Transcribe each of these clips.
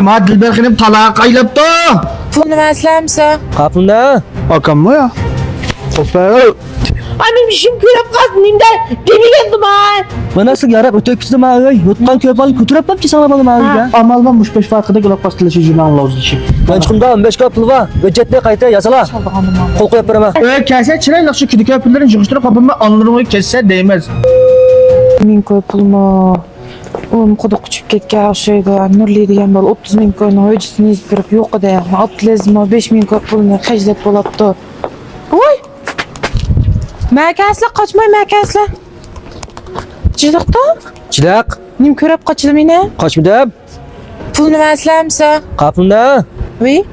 Ma Dilberxenim talağa qaylaptı. Pulni versemse. Kapında. Akamma ya. Hopa. Annem işim kürep kalkmayayım da demeyendim ha. Ben nasıl yarab ötekisi mi ağay? Yutkan köpal kuturapam ki sana balım ağay ya. Amal ben muş beş farkında kulak bastılaşı jüne anlavuz için. Ben çıkımda 15 kapıl var. Öcetle kayıta yazala. Kol koyup vereme. Kese çırayla şu kidi köpürlerin çıkıştırıp kapımı anlarımı kesse değmez. Men koy pulma. Oğlum kudu küçük ketken şeydi. Nurli degan bol 30 ming koyunu öcüsünü izbirip yok da. Atlezma 5 ming koy pulunu kajlep bolaptı. Oy! Merkezle kaçmay merkezle. Cılıkta? Çilak. Nim körep kaçılım yine. Kaçmıdım. Pulunu versemse. Kapında. Oui.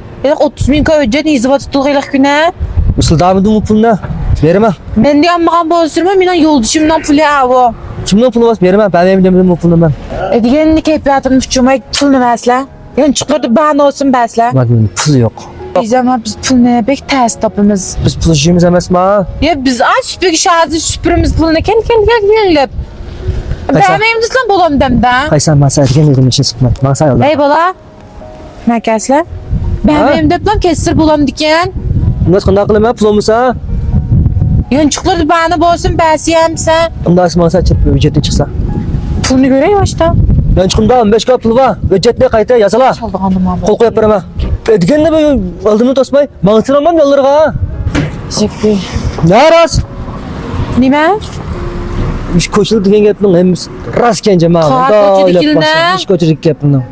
30 ming koy öcüsünü izbirip tutulğuyla güne. Isıldamıdım bu puluna. Vereme. Ben de yanmagan bozdurma. Menen yolduşumdan pulu avu. Kimden pulu bas vereme. Ben emin bu pulunu ben. Edigenini keyip yatırmış cumay pulunu versle. Yani çıkardı bana olsun besle. Bak benim pul yok. Biz ama biz pulunu pek ters tapımız. Biz pul işimiz emez mi ha? Ya biz aç bir şahsı süpürümüz pulunu gel. Ben benim dışlan bolam demde. Kaysan ben sana diken dedim işin sıkma. Bana say Allah. Hey bala. Merkezle. Ben Ha? benim deplam kestir bolam diken. Nasıl kanda akıllı mı pul olmuşsa? Yani çıkardı bana bolsun besiyemse. Ondan sonra say çırpıyor ücretli çıksa. Pulunu göreyim başta. Ben çıkımda 15 kapıl var. Öcetle kayıta yazala. Çaldı hanımam. Kol koyup vereme. Edigen de böyle aldığını tosmay. Bağıtıramam yolları ha. Teşekkür. Ne aras? Nime? İş koşulu diken yapın hem rast kence ma. Kalk, koçu dikilme. İş koçu yapın.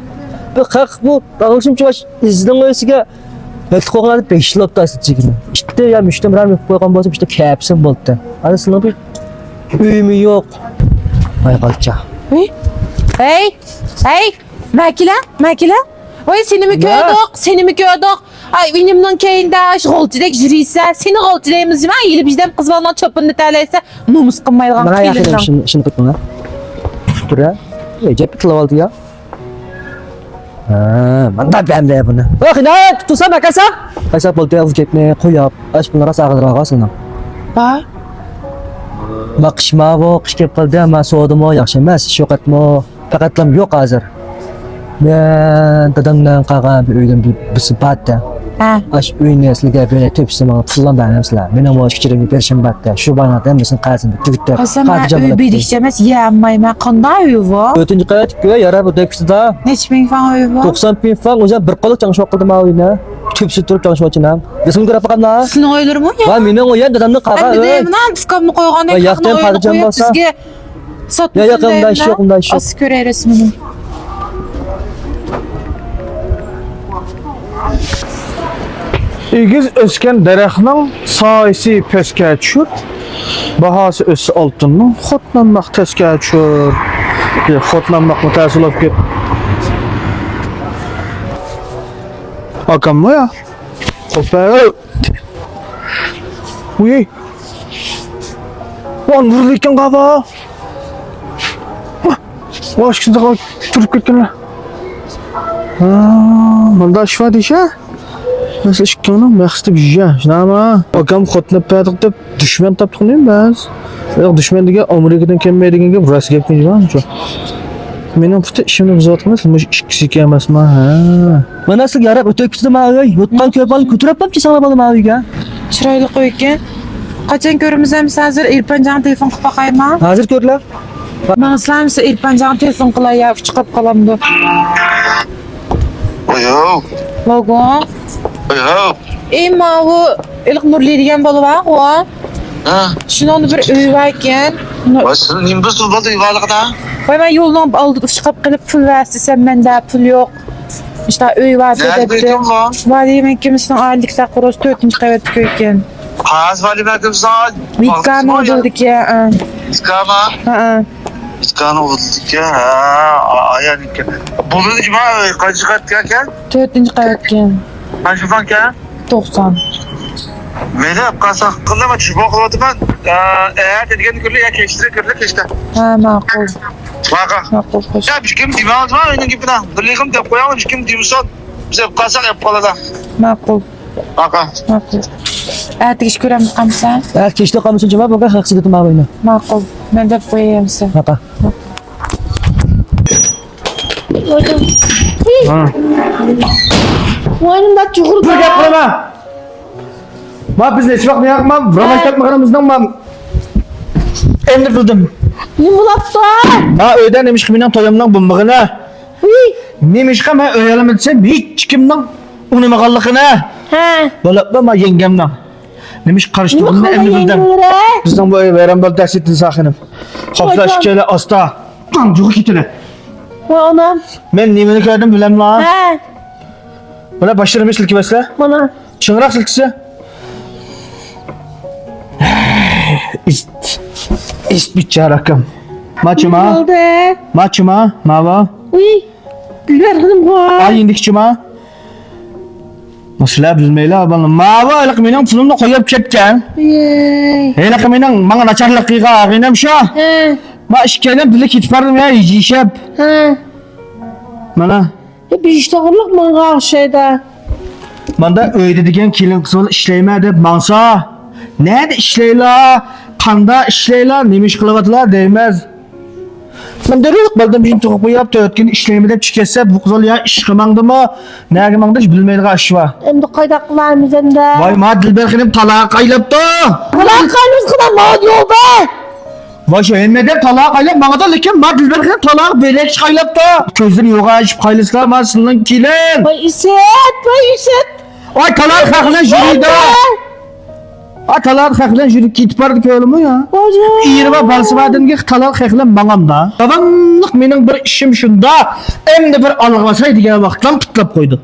Bu kalk bu dağılışım çavaş izden öylesiga. Ben kokuları 5 yıl optası çekinim. İşte ya müştemiler mi koygan bozup işte kapsın boldu. Arasında bir üyümü yok. Ay kalça. Hey. Makile. Oy seni mi gördük? Ay benimden keyinde şoltidek jüriyse, seni şoltideyimiz mi? Yili bizden kız balından çöpünü terleyse, numus kılmayılgan Bana kıyılırdan. yakınım şimdi tutma. Dur ya. Recep bir aldı ya. Ben de ben de bunu. Bak ne tutsam akasa. Kaysa boldu ya vücutne koyup aç bunlara sağdır ağasına. Ba? Bakışma bu kış kep kaldı ama soğudum o yaxşı emas şok etme faqatlam yok hazır. Ben dadamdan qalgan bir uydan bir sıfatda. Ha. Aş uyun esliga böyle tepsime pullan benemsizler. Benim o fikirimi berişim batta. Şu bana demesin qalsın tüküttü. Qasama uy birikçemes yeğenmayma qanday uy bu? 4-cü qayat göyə yara bu tepsida Neç ming fan uy bu? 90 bin fan o'zi bir qoluk chang şok qildim oyuna. Tüpsü turib chang şoçinam. Resim görüp qanday? Sizin oylar mı ya? Va mening o'yan dadamdan qalgan. Ben bir de bundan tıkamı koyğanda Ay, yaxtan parçam bolsa? Ya yaqımda iş yoqumda iş yoq. As köre resmini. İgiz ösken daraxtning soyisi pastga tushur. Bahası o'ssa oltinning xotlanmoq teskga tushur. Xotlanmoq mutasilab ket. Akamma ya. Hopa. Uy. Wan vurlikan qaba. Boshqida turib ketganlar. Ha, bunda shifo deyşa. Nasıl işkanım maqsad bijja. Shnama. Akam xotni padik deb dushman topdiqlaymi biz. Yo'q dushman degan Amerikadan kelmaydigan gap rost gap emas. Mening puti ishimni buzayotganingiz mush ikkisi emasmi? Ha. Men nasıl yarab ötekisi mi ağay? Yutkan köpal kuturapam ki sana balım ağayga. Chiroyli qo'ygan. Qachon ko'ramiz hozir Irpanjon telefon qilib boqaymi? Hazır görler. Men islamsa Irpanjon telefon qilay, chiqib qolamdi. Oyo, Logo. oyo. Ma bu ilk Nurli degan bola bor, o. Ha, Shundan bir uy bor ekan. başını nimbus oldu yuvarlıkta. Voy men yo'ldan oldi chiqib qilib pul versam menda pul yo'q. İşte uy var Nerede dedi. ekan bu? Var demek kimsin aylıkta kuros 4. qavatda ko'ygan. Qaz vali berdim sana. Vikkan oldik ya. İskama. Ha. İskana olduk ya. Ha, ayağın iken. Bunu da cuma kaçı kat ya ken? 4. qavatga. Kaçı fan ken? 90. Meni qasak qilma çubuq qilyapman. Eğer dediğin gibi ya keçti. Ha, ma'qul. Baqa. Ma'qul xo'sh. Ya bir kim demamiz var onun gibi lan. Birligim deb qo'yamiz, bir kim deymizsan. Bize qasak yap qoladi. Ma'qul. Baqa. Ma'qul. Ertaga ish ko'ramiz qamsan? Eğer keşte kalmışsın cevap baka haksızlıkım ağayına. Ma'qul. Men deb qo'yayim sen. Baka. Hi, Ha. Oyunumda çukur Bir da. gap qilma. Ma biz hech vaqt yo'q, men ro'may tapmaganimizdan men endi bildim. Yumulaptı. Ma uyda nemish qilmagan to'yimning bunmig'ini, Uy. nemishqa men o'yalim desam hech kimning unimag'anligini. He. Bo'libdi ma yengamdan. Nemish qarishtirganini endi bildim. Bizning bu bayram bo'ldi Dasettin saxinim. Qopsa Hocam. shikala asta. Juğu ketile. Vay anam. Men nimani ko'rdim bilamla. He. Bana başlarım silki besle. Bana. Çıngırak silkisi. İst bitçe rakım. Maçıma. Oldu. Maçıma. Mava. Uy. Gülber kızım var. Ay indikçima. Nasıl bilmeyle bana. Mava aylık benim pulumda koyup ketken. Yey. Aylık benim bana açarlık kıyığa benim şu. He. Ma işkelen dili kitpardım ya yiyeceğim. He. Bana. Bir işte kurluk mu var şeyde? Banda öyle degen kelin kızıl işleyme dep mansa. Nerede işleyla? Kanda işleyla nemiş kılıvatılar değmez. Ben dörülük bildim bizim tokup yaptı ötken işleyme dep çıkese bu kızıl ya iş kımandı mı? Ne kımandı hiç bilmeydi aşva. Hem de kayda kılarımız hem de. Vay ma Dilberk'in talağı kaylaptı. Kılar kaynımız kılar mağdur yolda. Vay şu emmeden talağı kaylap bana da lekin ma Dilberk'in talağı belek kaylaptı. Közleri yoğa açıp kaylıslar ma sılın kilen. Vay İsset, vay İsset. Ay talağı kakılan jüride. Atalar xəxlən jürü kitpardı köylümü ya. Hocam. İyirva balsıvadıngi talal xəxlən bağamda. Davamlıq mening bir işim şunda. Endi bir alğasaydı ya vaxtdan tutlap koydu.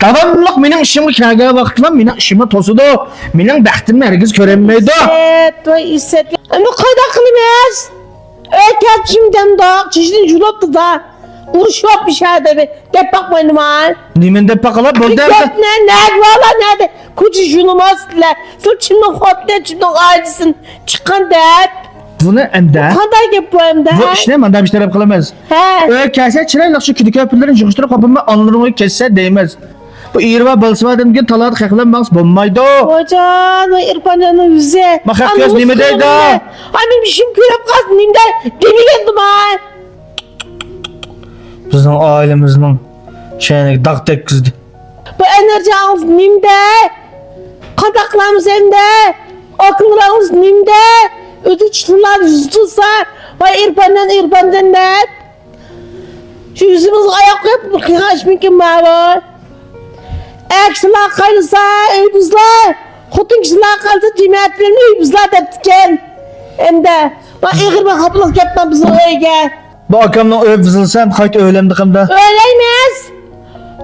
Davamlıq mening işimi kəgə vaxtdan mening işimi tosudu. Mening bəxtimni herkes görənmeydi. İsset, vay İsset. Ama kayda kılmaz. Öykət şimdiden dağ, çeşidin juloptu da. Uruş yok bir şey de. Gep bakmayın var. Nimende bakala boldu. Gep ne valla nerede? Kucu julumaz ile. Sırf şimdi hotne, şimdi ailesinin çıkan dert. Bunu emdə. Kadar gep bu hem de. Bu işne manda bir tərəf qılamaz. He. Öykəsə çirəylıq şu küdük öpürlərin jığışdırıb qapımı anlarını kəssə değmez. Bu İyirva balsıvadıngi talal xəxlən bağız bulmaydı. Hocam, vay İrfan'ın yüze. Bak, hep göz nimedeydi ha? Ay benim işim kürep kalsın nimde. Gemi geldim ha. Bizim ailemizin şeyine dağ tekkizdi. Bu enerji ağız nimde. Kadaklarımız hem akıllarımız nimde. Ödü çıtılar yüzütülse. Vay İrfan'dan ne? Şu yüzümüz ayak koyup kıykaç mümkün var. Ekşiler kayılsa öybüzler. Kutun kişiler kalsa cemiyetlerini öybüzler deptiken. Hem de. Bak İğir ben kapılık yapmam bizim öyge. Bu akamdan öp vızılsam kayıt öğlemdik hem de. Öyleymez.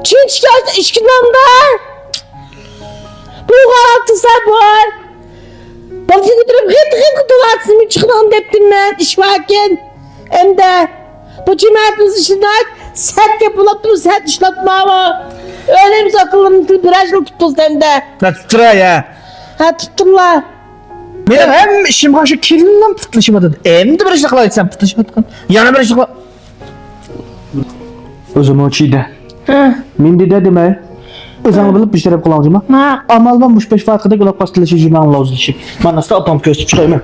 Çin çıkart işkinamda. Bu karaltısa var. Bak seni götürüp hıt kutulatsın bir çıkınam deptim ben iş varken. Hem de. Bu cemaatimiz işinden sert yapılıp dur sert işletme ama. Öyle bir akıllım virajlı tutuz hem de. Ne tutura ya. Ha tutturlar. Benim hem işim karşı kilimden pıtlışıma dedi. Hem de bir işle etsem pıtlışıma dedi. Yana bir işle Özüm o çiğde. Ha. Men de demey. Özüm bilip bir şeyler kullanacağım. Ha. Amal ben bu beş farkında gülüp bastırışı cümle anla uzlaşıp. Ben nasıl apam köstüp çıkayım.